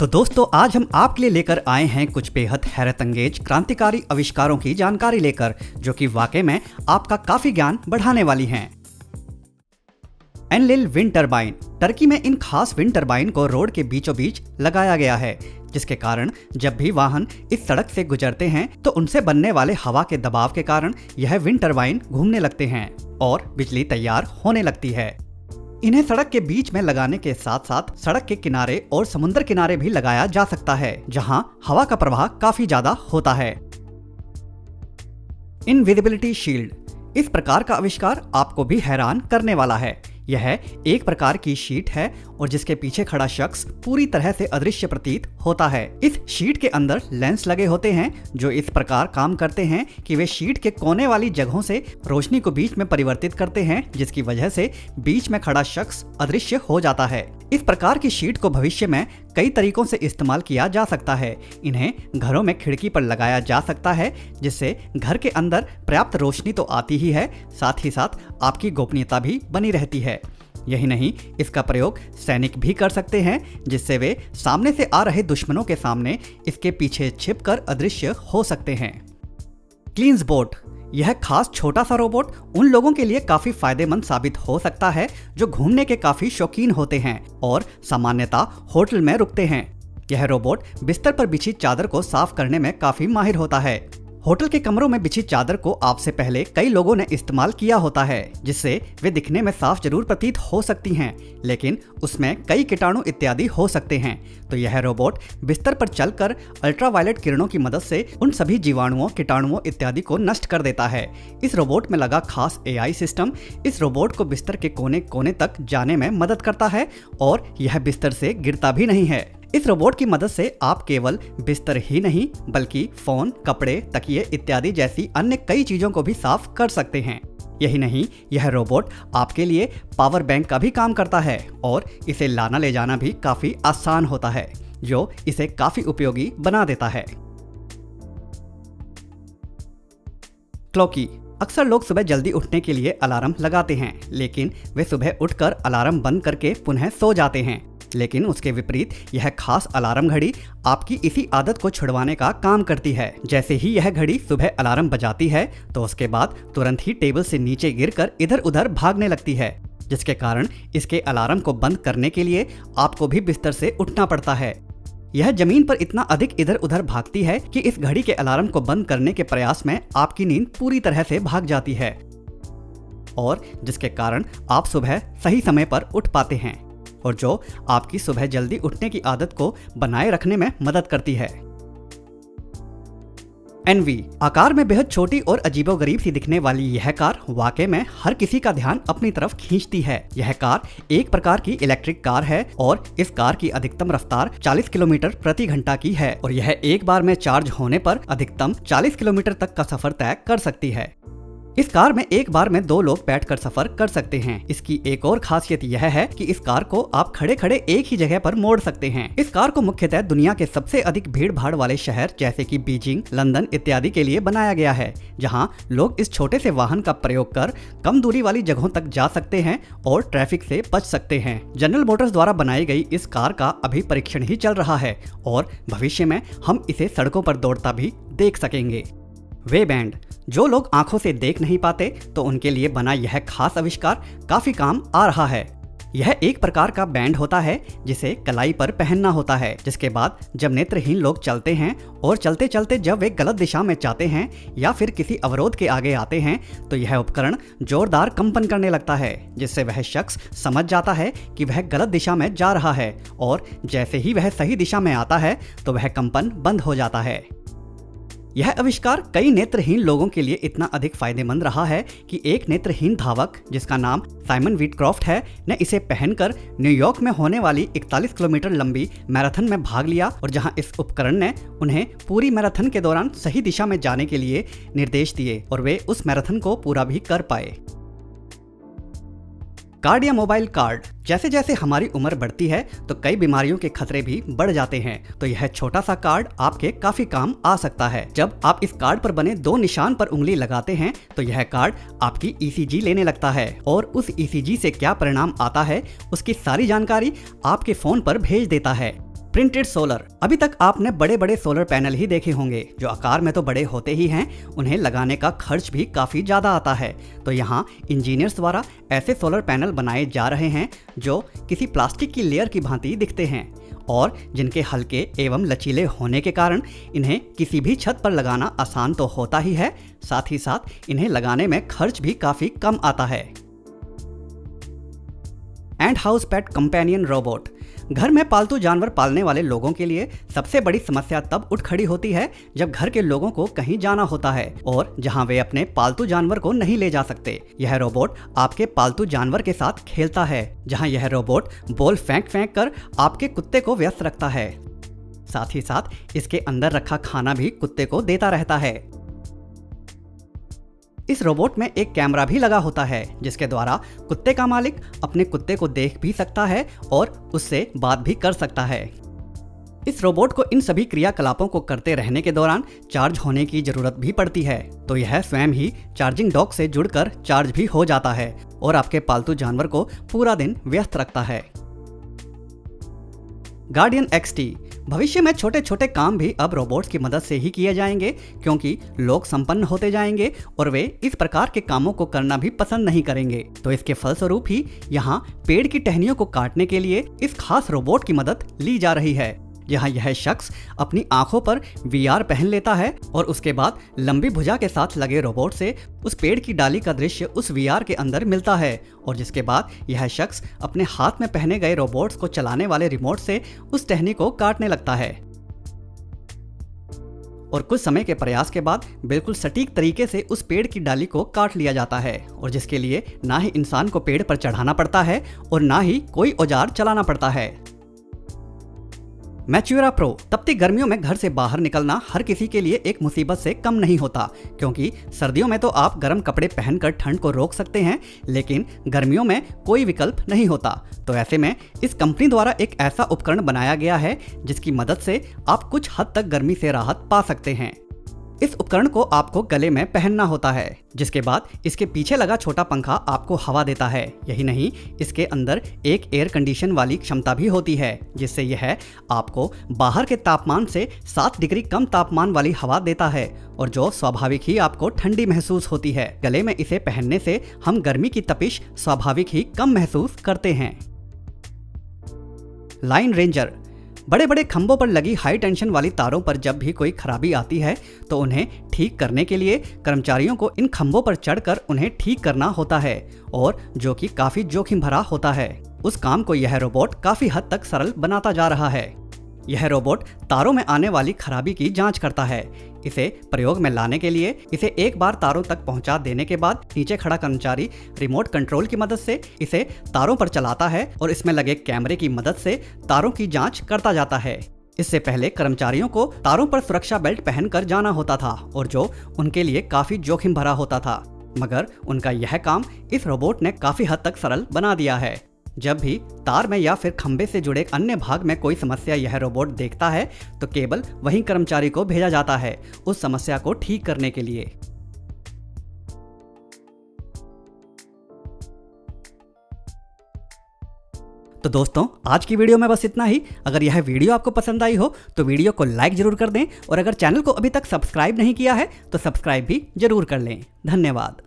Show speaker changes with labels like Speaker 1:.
Speaker 1: तो दोस्तों आज हम आपके लिए लेकर आए हैं कुछ बेहद हैरत अंगेज क्रांतिकारी आविष्कारों की जानकारी लेकर, जो कि वाकई में आपका काफी ज्ञान बढ़ाने वाली हैं। Enlil wind turbine. टर्की में इन खास विंड टरबाइन को रोड के बीचों बीच लगाया गया है, जिसके कारण जब भी वाहन इस सड़क से गुजरते हैं तो उनसे बनने वाले हवा के दबाव के कारण यह विंड टरबाइन घूमने लगते हैं और बिजली तैयार होने लगती है। इन्हें सड़क के बीच में लगाने के साथ साथ सड़क के किनारे और समुद्र किनारे भी लगाया जा सकता है, जहां हवा का प्रवाह काफी ज्यादा होता है। Invisibility shield. इस प्रकार का आविष्कार आपको भी हैरान करने वाला है। यह एक प्रकार की शीट है और जिसके पीछे खड़ा शख्स पूरी तरह से अदृश्य प्रतीत होता है। इस शीट के अंदर लेंस लगे होते हैं जो इस प्रकार काम करते हैं कि वे शीट के कोने वाली जगहों से रोशनी को बीच में परिवर्तित करते हैं, जिसकी वजह से बीच में खड़ा शख्स अदृश्य हो जाता है। इस प्रकार की शीट को भविष्य में कई तरीकों से इस्तेमाल किया जा सकता है। इन्हें घरों में खिड़की पर लगाया जा सकता है, जिससे घर के अंदर पर्याप्त रोशनी तो आती ही है, साथ ही साथ आपकी गोपनीयता भी बनी रहती है। यही नहीं, इसका प्रयोग सैनिक भी कर सकते हैं, जिससे वे सामने से आ रहे दुश्मनों के सामने इसके पीछे छिपकर अदृश्य हो सकते हैं। क्लींस बोट। यह खास छोटा सा रोबोट उन लोगों के लिए काफी फायदेमंद साबित हो सकता है जो घूमने के काफी शौकीन होते हैं और सामान्यतः होटल में रुकते हैं। यह रोबोट बिस्तर पर बिछी चादर को साफ करने में काफी माहिर होता है। होटल के कमरों में बिछी चादर को आपसे पहले कई लोगों ने इस्तेमाल किया होता है, जिससे वे दिखने में साफ जरूर प्रतीत हो सकती हैं, लेकिन उसमें कई कीटाणु इत्यादि हो सकते हैं। तो यह रोबोट बिस्तर पर चलकर अल्ट्रावायलेट किरणों की मदद से उन सभी जीवाणुओं, कीटाणुओं इत्यादि को नष्ट कर देता है। इस रोबोट में लगा खास AI सिस्टम इस रोबोट को बिस्तर के कोने कोने तक जाने में मदद करता है और यह बिस्तर से गिरता भी नहीं है। इस रोबोट की मदद से आप केवल बिस्तर ही नहीं बल्कि फोन, कपड़े, तकिए इत्यादि जैसी अन्य कई चीजों को भी साफ कर सकते हैं। यही नहीं, यह रोबोट आपके लिए पावर बैंक का भी काम करता है और इसे लाना ले जाना भी काफी आसान होता है, जो इसे काफी उपयोगी बना देता है। क्लॉकी। अक्सर लोग सुबह जल्दी उठने के लिए अलार्म लगाते हैं, लेकिन वे सुबह उठकर अलार्म बंद करके पुनः सो जाते हैं। लेकिन उसके विपरीत यह खास अलार्म घड़ी आपकी इसी आदत को छुड़वाने का काम करती है। जैसे ही यह घड़ी सुबह अलार्म बजाती है तो उसके बाद तुरंत ही टेबल से नीचे गिरकर इधर उधर भागने लगती है, जिसके कारण इसके अलार्म को बंद करने के लिए आपको भी बिस्तर से उठना पड़ता है। यह जमीन पर इतना अधिक इधर उधर भागती है कि इस घड़ी के अलार्म को बंद करने के प्रयास में आपकी नींद पूरी तरह से भाग जाती है और जिसके कारण आप सुबह सही समय पर उठ पाते हैं और जो आपकी सुबह जल्दी उठने की आदत को बनाए रखने में मदद करती है। एनवी। आकार में बेहद छोटी और अजीबोगरीब सी दिखने वाली यह कार वाकई में हर किसी का ध्यान अपनी तरफ खींचती है। यह कार एक प्रकार की इलेक्ट्रिक कार है और इस कार की अधिकतम रफ्तार 40 किलोमीटर प्रति घंटा की है और यह एक बार में चार्ज होने पर अधिकतम 40 किलोमीटर तक का सफर तय कर सकती है। इस कार में एक बार में 2 लोग बैठकर सफर कर सकते हैं। इसकी एक और खासियत यह है कि इस कार को आप खड़े खड़े एक ही जगह पर मोड़ सकते हैं। इस कार को मुख्यतः दुनिया के सबसे अधिक भीड़ भाड़ वाले शहर जैसे कि बीजिंग, लंदन इत्यादि के लिए बनाया गया है, जहां लोग इस छोटे से वाहन का प्रयोग कर कम दूरी वाली जगहों तक जा सकते हैं और ट्रैफिक से बच सकते हैं। जनरल मोटर्स द्वारा बनाई गई इस कार का अभी परीक्षण ही चल रहा है और भविष्य में हम इसे सड़कों पर दौड़ता भी देख सकेंगे। वे बैंड। जो लोग आंखों से देख नहीं पाते तो उनके लिए बना यह खास आविष्कार काफी काम आ रहा है। यह एक प्रकार का बैंड होता है जिसे कलाई पर पहनना होता है, जिसके बाद जब नेत्रहीन लोग चलते हैं और चलते चलते जब वे गलत दिशा में जाते हैं या फिर किसी अवरोध के आगे आते हैं तो यह उपकरण जोरदार कंपन करने लगता है, जिससे वह शख्स समझ जाता है कि वह गलत दिशा में जा रहा है और जैसे ही वह सही दिशा में आता है तो वह कंपन बंद हो जाता है। यह आविष्कार कई नेत्रहीन लोगों के लिए इतना अधिक फायदेमंद रहा है कि एक नेत्रहीन धावक जिसका नाम साइमन व्हीटक्रॉफ्ट है ने इसे पहनकर न्यूयॉर्क में होने वाली 41 किलोमीटर लंबी मैराथन में भाग लिया और जहां इस उपकरण ने उन्हें पूरी मैराथन के दौरान सही दिशा में जाने के लिए निर्देश दिए और वे उस मैराथन को पूरा भी कर पाए। कार्ड या मोबाइल कार्ड। जैसे जैसे हमारी उम्र बढ़ती है तो कई बीमारियों के खतरे भी बढ़ जाते हैं, तो यह छोटा सा कार्ड आपके काफी काम आ सकता है। जब आप इस कार्ड पर बने 2 निशान पर उंगली लगाते हैं तो यह कार्ड आपकी ECG लेने लगता है और उस ECG से क्या परिणाम आता है उसकी सारी जानकारी आपके फोन पर भेज देता है। Printed solar. अभी तक आपने बड़े बड़े सोलर पैनल ही देखे होंगे जो आकार में तो बड़े होते ही हैं, उन्हें लगाने का खर्च भी काफ़ी ज़्यादा आता है। तो यहाँ इंजीनियर्स द्वारा ऐसे सोलर पैनल बनाए जा रहे हैं जो किसी प्लास्टिक की लेयर की भांति दिखते हैं और जिनके हल्के एवं लचीले होने के कारण इन्हें किसी भी छत पर लगाना आसान तो होता ही है, साथ ही साथ इन्हें लगाने में खर्च भी काफ़ी कम आता है। And house pet companion robot. घर में पालतू जानवर पालने वाले लोगों के लिए सबसे बड़ी समस्या तब उठ खड़ी होती है जब घर के लोगों को कहीं जाना होता है और जहां वे अपने पालतू जानवर को नहीं ले जा सकते। यह रोबोट आपके पालतू जानवर के साथ खेलता है, जहां यह रोबोट बॉल फेंक फेंक कर आपके कुत्ते को व्यस्त रखता है। साथ ही साथ इसके अंदर रखा खाना भी कुत्ते को देता रहता है। इस रोबोट में एक कैमरा भी लगा होता है जिसके द्वारा कुत्ते का मालिक अपने कुत्ते को देख भी सकता है और उससे बात भी कर सकता है। इस रोबोट को इन सभी क्रियाकलापों को करते रहने के दौरान चार्ज होने की जरूरत भी पड़ती है, तो यह स्वयं ही चार्जिंग डॉक से जुड़कर चार्ज भी हो जाता है और आपके पालतू जानवर को पूरा दिन व्यस्त रखता है। Guardian XT। भविष्य में छोटे छोटे काम भी अब रोबोट्स की मदद से ही किए जाएंगे क्योंकि लोग संपन्न होते जाएंगे और वे इस प्रकार के कामों को करना भी पसंद नहीं करेंगे। तो इसके फलस्वरूप ही यहाँ पेड़ की टहनियों को काटने के लिए इस खास रोबोट की मदद ली जा रही है, जहाँ यह शख्स अपनी आंखों पर VR पहन लेता है और उसके बाद लंबी भुजा के साथ लगे रोबोट से उस पेड़ की डाली का दृश्य उस VR के अंदर मिलता है और जिसके बाद यह शख्स अपने हाथ में पहने गए रोबोट्स को चलाने वाले रिमोट से उस टहनी को काटने लगता है और कुछ समय के प्रयास के बाद बिल्कुल सटीक तरीके से उस पेड़ की डाली को काट लिया जाता है और जिसके लिए ना ही इंसान को पेड़ पर चढ़ाना पड़ता है और ना ही कोई औजार चलाना पड़ता है। मैच्योरा प्रो। तपती गर्मियों में घर से बाहर निकलना हर किसी के लिए एक मुसीबत से कम नहीं होता क्योंकि सर्दियों में तो आप गर्म कपड़े पहनकर ठंड को रोक सकते हैं, लेकिन गर्मियों में कोई विकल्प नहीं होता। तो ऐसे में इस कंपनी द्वारा एक ऐसा उपकरण बनाया गया है जिसकी मदद से आप कुछ हद तक गर्मी से राहत पा सकते हैं। इस उपकरण को आपको गले में पहनना होता है, जिसके बाद इसके पीछे लगा छोटा पंखा आपको हवा देता है। यही नहीं, इसके अंदर एक एयर कंडीशन वाली क्षमता भी होती है जिससे यह आपको बाहर के तापमान से 7 डिग्री कम तापमान वाली हवा देता है और जो स्वाभाविक ही आपको ठंडी महसूस होती है। गले में इसे पहनने से हम गर्मी की तपिश स्वाभाविक ही कम महसूस करते हैं। Line ranger. बड़े बड़े खंभों पर लगी हाई टेंशन वाली तारों पर जब भी कोई खराबी आती है तो उन्हें ठीक करने के लिए कर्मचारियों को इन खंभों पर चढ़कर उन्हें ठीक करना होता है और जो कि काफी जोखिम भरा होता है। उस काम को यह रोबोट काफी हद तक सरल बनाता जा रहा है। यह रोबोट तारों में आने वाली खराबी की जांच करता है। इसे प्रयोग में लाने के लिए इसे एक बार तारों तक पहुंचा देने के बाद नीचे खड़ा कर्मचारी रिमोट कंट्रोल की मदद से इसे तारों पर चलाता है और इसमें लगे कैमरे की मदद से तारों की जांच करता जाता है। इससे पहले कर्मचारियों को तारों पर सुरक्षा बेल्ट पहनकर जाना होता था और जो उनके लिए काफी जोखिम भरा होता था, मगर उनका यह काम इस रोबोट ने काफी हद तक सरल बना दिया है। जब भी तार में या फिर खंबे से जुड़े अन्य भाग में कोई समस्या यह रोबोट देखता है तो केवल वहीं कर्मचारी को भेजा जाता है उस समस्या को ठीक करने के लिए। तो दोस्तों, आज की वीडियो में बस इतना ही। अगर यह वीडियो आपको पसंद आई हो तो वीडियो को लाइक जरूर कर दें और अगर चैनल को अभी तक सब्सक्राइब नहीं किया है तो सब्सक्राइब भी जरूर कर लें। धन्यवाद।